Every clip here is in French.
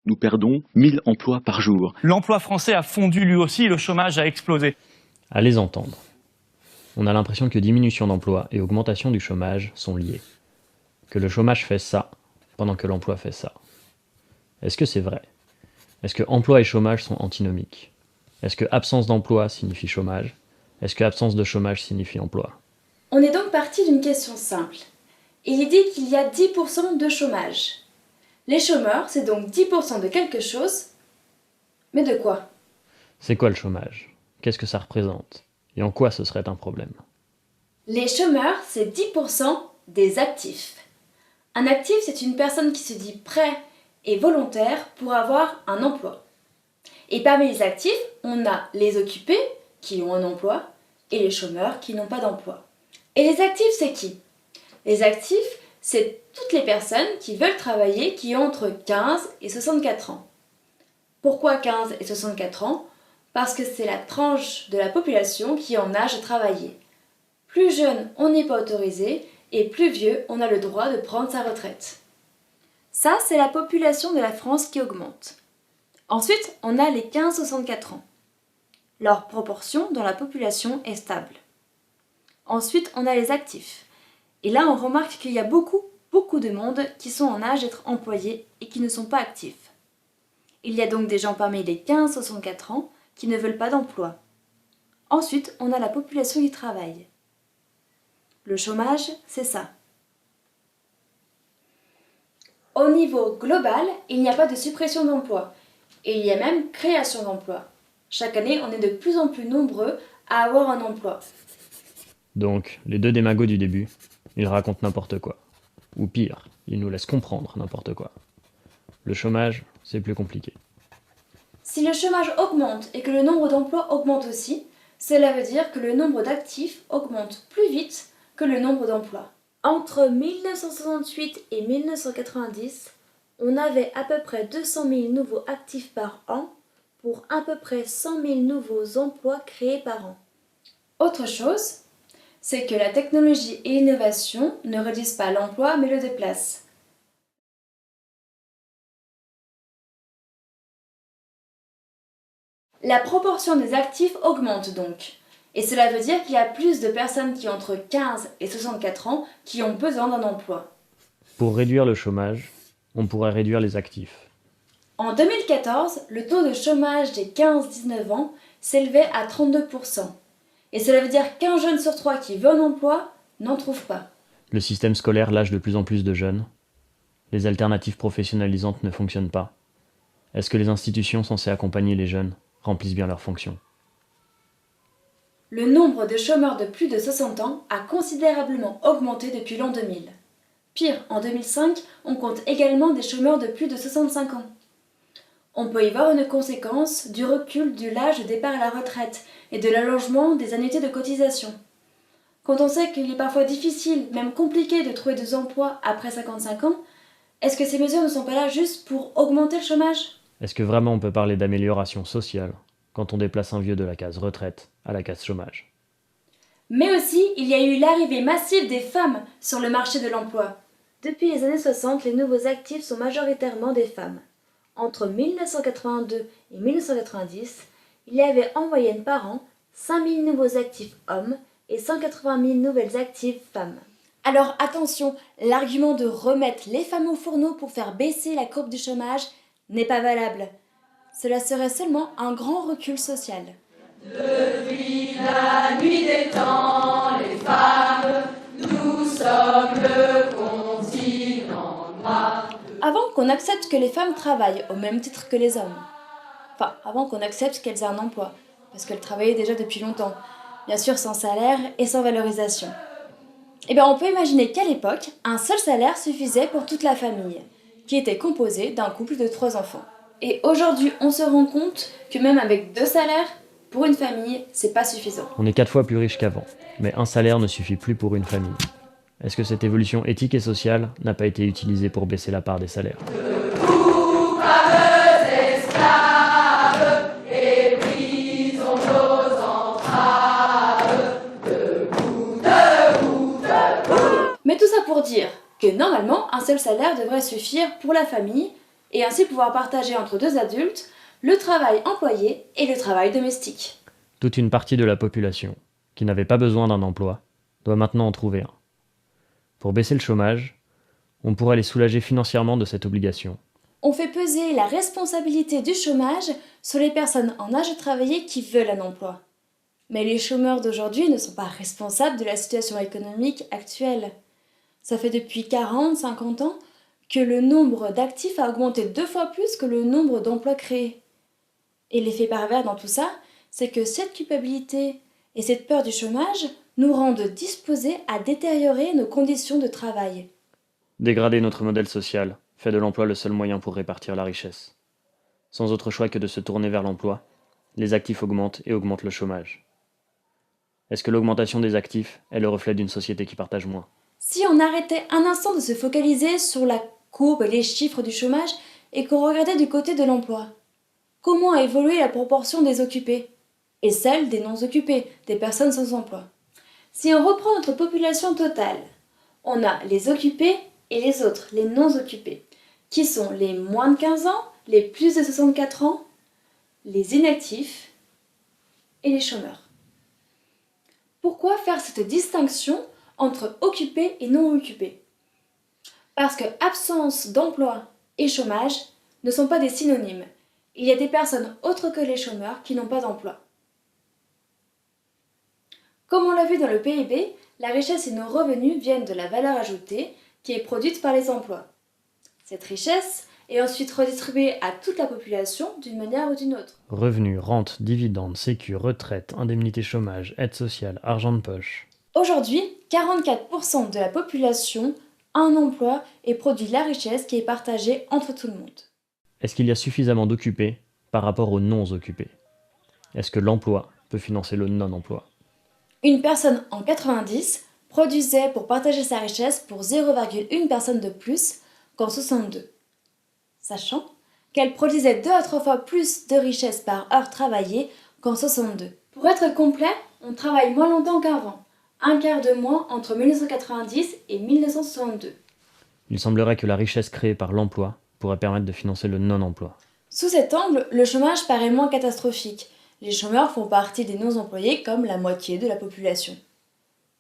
nous perdons 1000 emplois par jour. L'emploi français a fondu lui aussi, le chômage a explosé. À les entendre, on a l'impression que diminution d'emploi et augmentation du chômage sont liés. Que le chômage fait ça, pendant que l'emploi fait ça. Est-ce que c'est vrai? Est-ce que emploi et chômage sont antinomiques? Est-ce que absence d'emploi signifie chômage? Est-ce que absence de chômage signifie emploi? On est donc parti d'une question simple. Il est dit qu'il y a 10% de chômage. Les chômeurs, c'est donc 10% de quelque chose, mais de quoi? C'est quoi le chômage? Qu'est-ce que ça représente? Et en quoi ce serait un problème? Les chômeurs, c'est 10% des actifs. Un actif, c'est une personne qui se dit prêt et volontaire pour avoir un emploi. Et parmi les actifs, on a les occupés qui ont un emploi et les chômeurs qui n'ont pas d'emploi. Et les actifs, c'est qui? Les actifs, c'est toutes les personnes qui veulent travailler qui ont entre 15 et 64 ans. Pourquoi 15 et 64 ans? Parce que c'est la tranche de la population qui est en âge de travailler. Plus jeune, on n'est pas autorisé, et plus vieux, on a le droit de prendre sa retraite. Ça, c'est la population de la France qui augmente. Ensuite, on a les 15-64 ans. Leur proportion dans la population est stable. Ensuite, on a les actifs. Et là, on remarque qu'il y a beaucoup de monde qui sont en âge d'être employés et qui ne sont pas actifs. Il y a donc des gens parmi les 15-64 ans qui ne veulent pas d'emploi. Ensuite, on a la population qui travaille. Le chômage, c'est ça. Au niveau global, il n'y a pas de suppression d'emplois. Et il y a même création d'emplois. Chaque année, on est de plus en plus nombreux à avoir un emploi. Donc, les deux démagos du début, ils racontent n'importe quoi. Ou pire, ils nous laissent comprendre n'importe quoi. Le chômage, c'est plus compliqué. Si le chômage augmente et que le nombre d'emplois augmente aussi, cela veut dire que le nombre d'actifs augmente plus vite que le nombre d'emplois. Entre 1968 et 1990, on avait à peu près 200 000 nouveaux actifs par an pour à peu près 100 000 nouveaux emplois créés par an. Autre chose, c'est que la technologie et l'innovation ne réduisent pas l'emploi mais le déplacent. La proportion des actifs augmente donc. Et cela veut dire qu'il y a plus de personnes qui ont entre 15 et 64 ans qui ont besoin d'un emploi. Pour réduire le chômage, on pourrait réduire les actifs. En 2014, le taux de chômage des 15-19 ans s'élevait à 32%. Et cela veut dire qu'un jeune sur trois qui veut un emploi n'en trouve pas. Le système scolaire lâche de plus en plus de jeunes. Les alternatives professionnalisantes ne fonctionnent pas. Est-ce que les institutions censées accompagner les jeunes remplissent bien leurs fonctions? Le nombre de chômeurs de plus de 60 ans a considérablement augmenté depuis l'an 2000. Pire, en 2005, on compte également des chômeurs de plus de 65 ans. On peut y voir une conséquence du recul de l'âge de départ à la retraite et de l'allongement des annuités de cotisation. Quand on sait qu'il est parfois difficile, même compliqué de trouver des emplois après 55 ans, est-ce que ces mesures ne sont pas là juste pour augmenter le chômage? Est-ce que vraiment on peut parler d'amélioration sociale quand on déplace un vieux de la case retraite à la case chômage? Mais aussi, il y a eu l'arrivée massive des femmes sur le marché de l'emploi. Depuis les années 60, les nouveaux actifs sont majoritairement des femmes. Entre 1982 et 1990, il y avait en moyenne par an 5000 nouveaux actifs hommes et 180 000 nouvelles actives femmes. Alors attention, l'argument de remettre les femmes au fourneau pour faire baisser la courbe du chômage n'est pas valable. Cela serait seulement un grand recul social. Depuis la nuit des temps, les femmes, nous sommes le continent noir. Avant qu'on accepte que les femmes travaillent au même titre que les hommes, enfin, avant qu'on accepte qu'elles aient un emploi, parce qu'elles travaillaient déjà depuis longtemps, bien sûr sans salaire et sans valorisation. Eh bien, on peut imaginer qu'à l'époque, un seul salaire suffisait pour toute la famille, qui était composée d'un couple de 3 enfants. Et aujourd'hui, on se rend compte que même avec 2 salaires, pour une famille, c'est pas suffisant. On est 4 fois plus riche qu'avant, mais un salaire ne suffit plus pour une famille. Est-ce que cette évolution éthique et sociale n'a pas été utilisée pour baisser la part des salaires? Mais tout ça pour dire que normalement, un seul salaire devrait suffire pour la famille, et ainsi pouvoir partager entre deux adultes le travail employé et le travail domestique. Toute une partie de la population, qui n'avait pas besoin d'un emploi, doit maintenant en trouver un. Pour baisser le chômage, on pourrait les soulager financièrement de cette obligation. On fait peser la responsabilité du chômage sur les personnes en âge de travailler qui veulent un emploi. Mais les chômeurs d'aujourd'hui ne sont pas responsables de la situation économique actuelle. Ça fait depuis 40-50 ans que le nombre d'actifs a augmenté 2 fois plus que le nombre d'emplois créés. Et l'effet pervers dans tout ça, c'est que cette culpabilité et cette peur du chômage nous rendent disposés à détériorer nos conditions de travail. Dégrader notre modèle social fait de l'emploi le seul moyen pour répartir la richesse. Sans autre choix que de se tourner vers l'emploi, les actifs augmentent et augmentent le chômage. Est-ce que l'augmentation des actifs est le reflet d'une société qui partage moins ? Si on arrêtait un instant de se focaliser sur la courbe et les chiffres du chômage et qu'on regardait du côté de l'emploi, comment a évolué la proportion des occupés et celle des non-occupés, des personnes sans emploi? Si on reprend notre population totale, on a les occupés et les autres, les non-occupés, qui sont les moins de 15 ans, les plus de 64 ans, les inactifs et les chômeurs. Pourquoi faire cette distinction entre occupés et non occupés? Parce que absence d'emploi et chômage ne sont pas des synonymes. Il y a des personnes autres que les chômeurs qui n'ont pas d'emploi. Comme on l'a vu dans le PIB, la richesse et nos revenus viennent de la valeur ajoutée qui est produite par les emplois. Cette richesse est ensuite redistribuée à toute la population d'une manière ou d'une autre. Revenus, rentes, dividendes, sécu, retraite, indemnité chômage, aide sociale, argent de poche. Aujourd'hui, 44% de la population a un emploi et produit la richesse qui est partagée entre tout le monde. Est-ce qu'il y a suffisamment d'occupés par rapport aux non-occupés? Est-ce que l'emploi peut financer le non-emploi? Une personne en 90 produisait pour partager sa richesse pour 0,1 personne de plus qu'en 62. Sachant qu'elle produisait 2 à 3 fois plus de richesse par heure travaillée qu'en 62. Pour être complet, on travaille moins longtemps qu'avant, un quart de moins entre 1990 et 1962. Il semblerait que la richesse créée par l'emploi pourrait permettre de financer le non-emploi. Sous cet angle, le chômage paraît moins catastrophique. Les chômeurs font partie des non-employés comme la moitié de la population.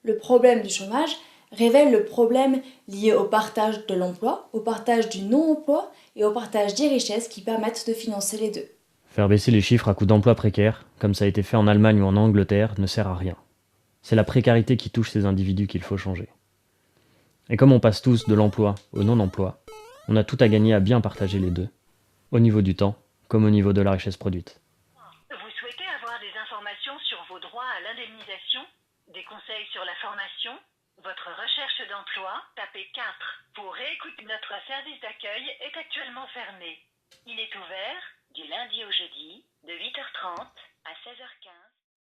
Le problème du chômage révèle le problème lié au partage de l'emploi, au partage du non-emploi et au partage des richesses qui permettent de financer les deux. Faire baisser les chiffres à coup d'emploi précaire, comme ça a été fait en Allemagne ou en Angleterre, ne sert à rien. C'est la précarité qui touche ces individus qu'il faut changer. Et comme on passe tous de l'emploi au non-emploi, on a tout à gagner à bien partager les deux, au niveau du temps comme au niveau de la richesse produite. Vous souhaitez avoir des informations sur vos droits à l'indemnisation, des conseils sur la formation, votre recherche d'emploi, tapez 4. Pour réécouter, notre service d'accueil est actuellement fermé. Il est ouvert du lundi au jeudi de 8h30 à 16h15.